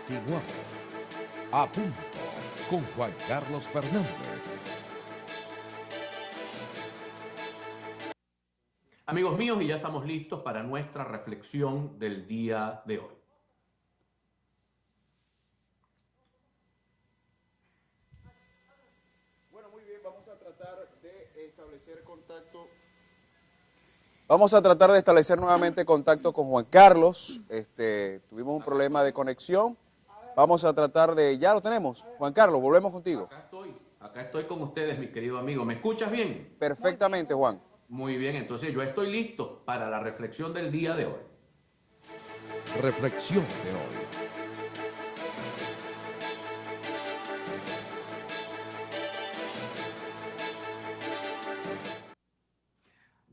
Continuamos. A punto con Juan Carlos Fernández. Amigos míos, y ya estamos listos para nuestra reflexión del día de hoy. Bueno, muy bien, vamos a tratar de establecer contacto. Vamos a tratar de establecer nuevamente contacto con Juan Carlos. Tuvimos un problema de conexión. Vamos a tratar de... Ya lo tenemos. Juan Carlos, volvemos contigo. Acá estoy con ustedes, mi querido amigo. ¿Me escuchas bien? Perfectamente, Juan. Muy bien, entonces yo estoy listo para la reflexión del día de hoy. Reflexión de hoy.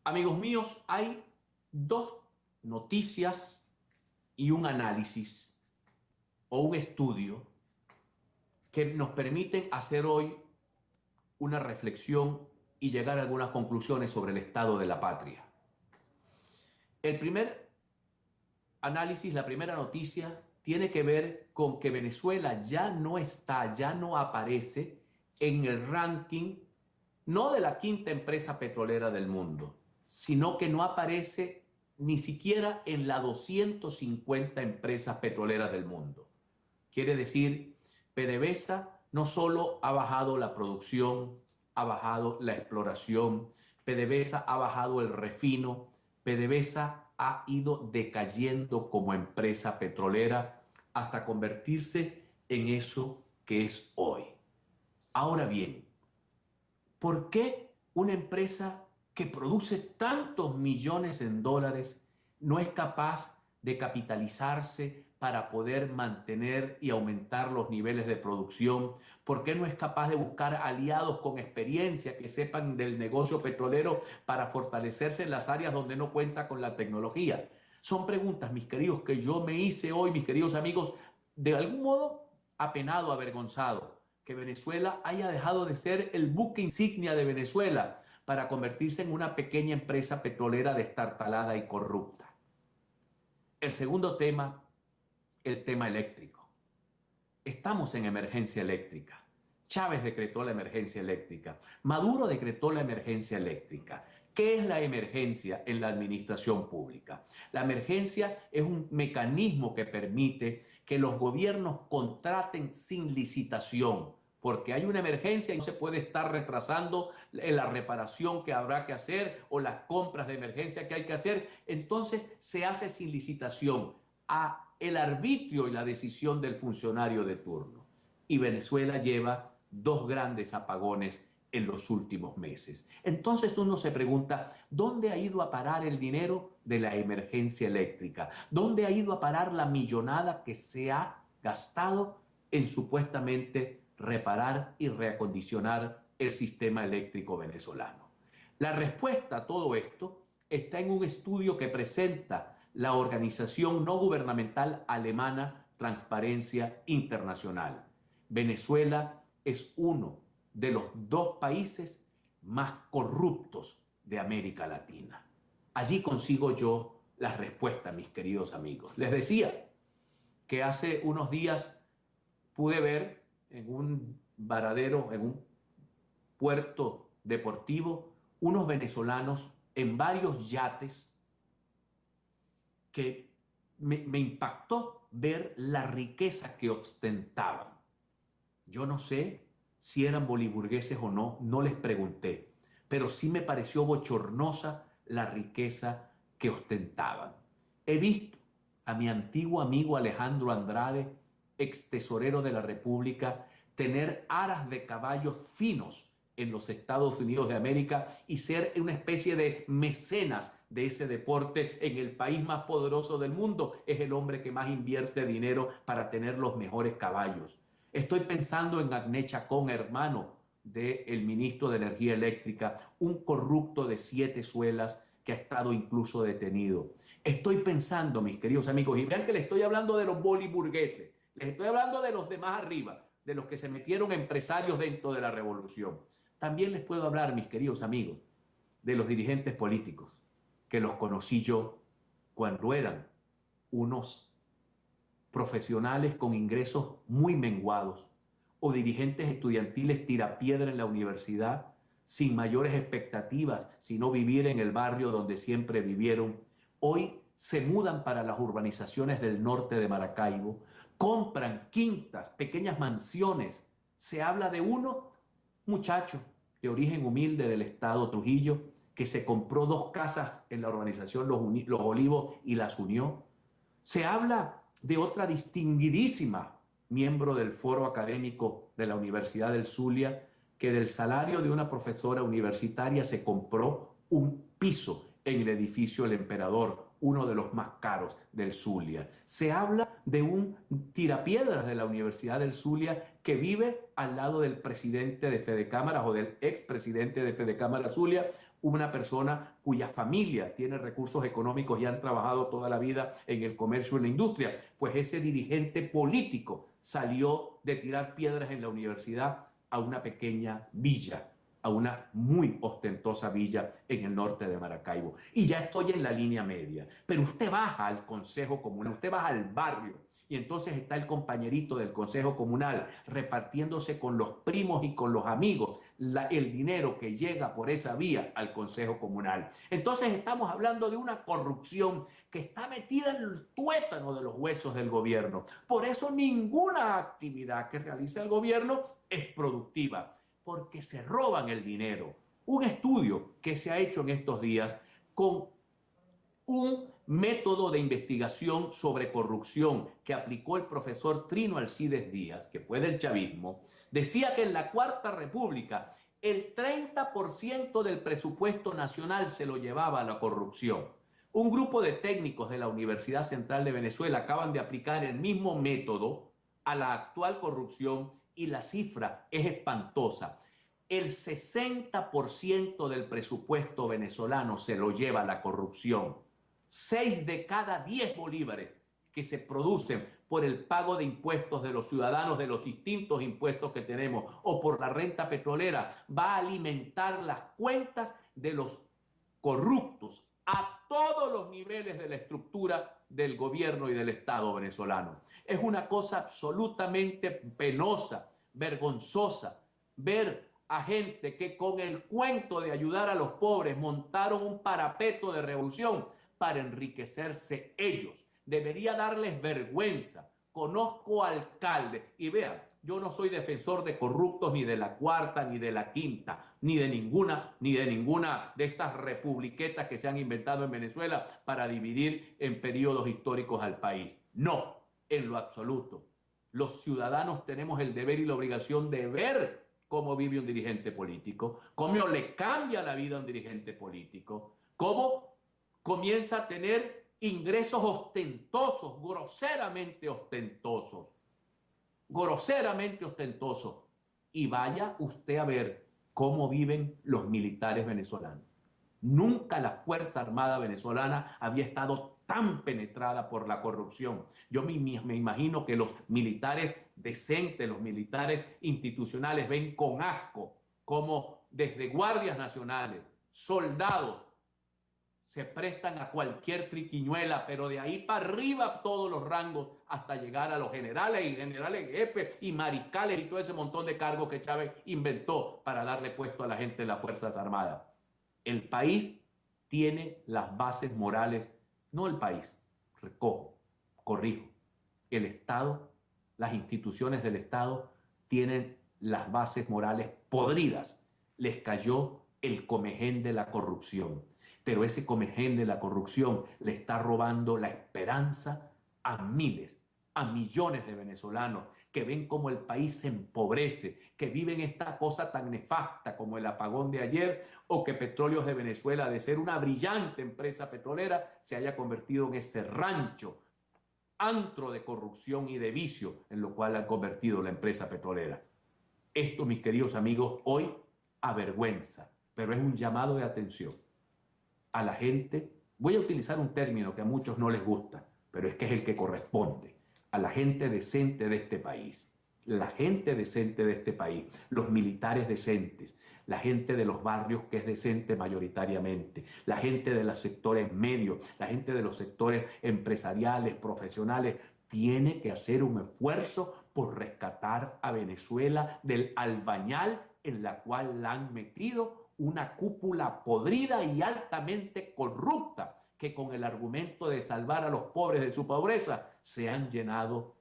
Amigos míos, hay dos noticias y un análisis o un estudio que nos permiten hacer hoy una reflexión y llegar a algunas conclusiones sobre el estado de la patria. El primer análisis, la primera noticia, tiene que ver con que Venezuela ya no aparece en el ranking, no de la quinta empresa petrolera del mundo, sino que no aparece ni siquiera en las 250 empresas petroleras del mundo. Quiere decir, PDVSA no solo ha bajado la producción, ha bajado la exploración, PDVSA ha bajado el refino, PDVSA ha ido decayendo como empresa petrolera hasta convertirse en eso que es hoy. Ahora bien, ¿por qué una empresa que produce tantos millones en dólares no es capaz de capitalizarse para poder mantener y aumentar los niveles de producción? ¿Por qué no es capaz de buscar aliados con experiencia que sepan del negocio petrolero para fortalecerse en las áreas donde no cuenta con la tecnología? Son preguntas, mis queridos, que yo me hice hoy, mis queridos amigos, de algún modo apenado, avergonzado, que Venezuela haya dejado de ser el buque insignia de Venezuela para convertirse en una pequeña empresa petrolera destartalada y corrupta. El segundo tema, el tema eléctrico. Estamos en emergencia eléctrica. Chávez decretó la emergencia eléctrica. Maduro decretó la emergencia eléctrica. ¿Qué es la emergencia en la administración pública? La emergencia es un mecanismo que permite que los gobiernos contraten sin licitación, porque hay una emergencia y no se puede estar retrasando la reparación que habrá que hacer o las compras de emergencia que hay que hacer. Entonces se hace sin licitación, a el arbitrio y la decisión del funcionario de turno. Y Venezuela lleva dos grandes apagones en los últimos meses. Entonces uno se pregunta, ¿dónde ha ido a parar el dinero de la emergencia eléctrica? ¿Dónde ha ido a parar la millonada que se ha gastado en supuestamente reparar y reacondicionar el sistema eléctrico venezolano? La respuesta a todo esto está en un estudio que presenta la organización no gubernamental alemana Transparencia Internacional. Venezuela es uno de los dos países más corruptos de América Latina. Allí consigo yo las respuestas, mis queridos amigos. Les decía que hace unos días pude ver en un varadero, en un puerto deportivo, unos venezolanos en varios yates que me impactó ver la riqueza que ostentaban. Yo no sé si eran boliburgueses o no, no les pregunté, pero sí me pareció bochornosa la riqueza que ostentaban. He visto a mi antiguo amigo Alejandro Andrade, ex tesorero de la República, tener aras de caballos finos en los Estados Unidos de América y ser una especie de mecenas de ese deporte en el país más poderoso del mundo. Es el hombre que más invierte dinero para tener los mejores caballos. Estoy pensando en Agné Chacón, hermano del ministro de Energía Eléctrica, un corrupto de 7 suelas que ha estado incluso detenido. Estoy pensando, mis queridos amigos, y vean que les estoy hablando de los boliburgueses, les estoy hablando de los de más arriba, de los que se metieron empresarios dentro de la revolución. También les puedo hablar, mis queridos amigos, de los dirigentes políticos, que los conocí yo cuando eran unos profesionales con ingresos muy menguados o dirigentes estudiantiles tirapiedra en la universidad sin mayores expectativas, sino vivir en el barrio donde siempre vivieron, hoy se mudan para las urbanizaciones del norte de Maracaibo, compran quintas, pequeñas mansiones. Se habla de uno, muchacho de origen humilde del estado Trujillo, que se compró 2 casas en la urbanización Los Olivos y las unió. Se habla de otra distinguidísima miembro del foro académico de la Universidad del Zulia, que del salario de una profesora universitaria se compró un piso en el edificio El Emperador, uno de los más caros del Zulia. Se habla de un tirapiedras de la Universidad del Zulia que vive al lado del presidente de Fedecámaras o del expresidente de Fedecámaras Zulia, una persona cuya familia tiene recursos económicos y han trabajado toda la vida en el comercio y en la industria. Pues ese dirigente político salió de tirar piedras en la universidad a una pequeña villa, a una muy ostentosa villa en el norte de Maracaibo. Y ya estoy en la línea media. Pero usted baja al Consejo Comunal, usted baja al barrio, y entonces está el compañerito del Consejo Comunal repartiéndose con los primos y con los amigos el dinero que llega por esa vía al Consejo Comunal. Entonces estamos hablando de una corrupción que está metida en el tuétano de los huesos del gobierno. Por eso ninguna actividad que realice el gobierno es productiva, porque se roban el dinero. Un estudio que se ha hecho en estos días con un método de investigación sobre corrupción que aplicó el profesor Trino Alcides Díaz, que fue del chavismo, decía que en la Cuarta República el 30% del presupuesto nacional se lo llevaba a la corrupción. Un grupo de técnicos de la Universidad Central de Venezuela acaban de aplicar el mismo método a la actual corrupción y la cifra es espantosa. El 60% del presupuesto venezolano se lo lleva la corrupción. 6 de cada 10 bolívares que se producen por el pago de impuestos de los ciudadanos, de los distintos impuestos que tenemos, o por la renta petrolera, va a alimentar las cuentas de los corruptos a todos los niveles de la estructura del gobierno y del Estado venezolano. Es una cosa absolutamente penosa, vergonzosa, ver a gente que con el cuento de ayudar a los pobres montaron un parapeto de revolución para enriquecerse ellos. Debería darles vergüenza. Conozco alcaldes y vean, yo no soy defensor de corruptos ni de la cuarta, ni de la quinta, ni de ninguna de estas republiquetas que se han inventado en Venezuela para dividir en periodos históricos al país. No, en lo absoluto. Los ciudadanos tenemos el deber y la obligación de ver cómo vive un dirigente político, cómo le cambia la vida a un dirigente político, cómo comienza a tener ingresos ostentosos, groseramente ostentosos. Y vaya usted a ver cómo viven los militares venezolanos. Nunca la Fuerza Armada venezolana había estado tan penetrada por la corrupción. Yo me imagino que los militares decentes, los militares institucionales ven con asco cómo desde guardias nacionales, soldados, se prestan a cualquier triquiñuela, pero de ahí para arriba todos los rangos hasta llegar a los generales y generales jefes y mariscales y todo ese montón de cargos que Chávez inventó para darle puesto a la gente de las Fuerzas Armadas. El país tiene las bases morales, no el país, corrijo, el Estado, las instituciones del Estado tienen las bases morales podridas. Les cayó el comején de la corrupción. Pero ese comején de la corrupción le está robando la esperanza a miles, a millones de venezolanos que ven cómo el país se empobrece, que viven esta cosa tan nefasta como el apagón de ayer, o que Petróleos de Venezuela, de ser una brillante empresa petrolera, se haya convertido en ese rancho, antro de corrupción y de vicio en lo cual ha convertido la empresa petrolera. Esto, mis queridos amigos, hoy avergüenza, pero es un llamado de atención a la gente. Voy a utilizar un término que a muchos no les gusta, pero es que es el que corresponde, a la gente decente de este país. La gente decente de este país, los militares decentes, la gente de los barrios que es decente mayoritariamente, la gente de los sectores medios, la gente de los sectores empresariales, profesionales, tiene que hacer un esfuerzo por rescatar a Venezuela del albañal en la cual la han metido una cúpula podrida y altamente corrupta, que con el argumento de salvar a los pobres de su pobreza se han llenado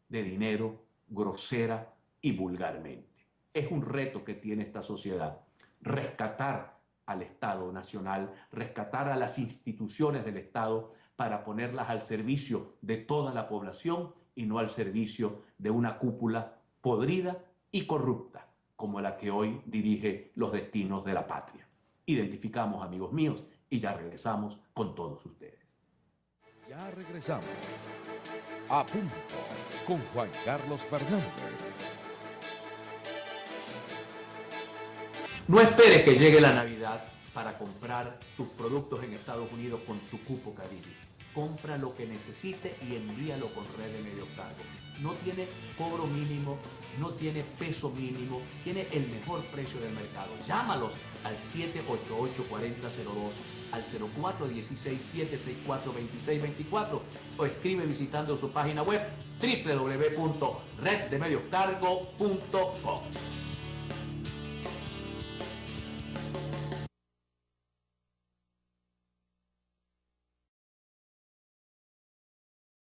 de dinero grosera y vulgarmente. Es un reto que tiene esta sociedad, rescatar al Estado Nacional, rescatar a las instituciones del Estado para ponerlas al servicio de toda la población y no al servicio de una cúpula podrida y corrupta como la que hoy dirige los destinos de la patria. Identificamos, amigos míos, y ya regresamos con todos ustedes. Ya regresamos. A punto con Juan Carlos Fernández. No esperes que llegue la Navidad para comprar tus productos en Estados Unidos con tu cupo Caribe. Compra lo que necesite y envíalo con Red de Medios Cargo. No tiene cobro mínimo, no tiene peso mínimo, tiene el mejor precio del mercado. Llámalos al 788-4002, al 0416-764-2624 o escribe visitando su página web www.reddemedioscargo.com.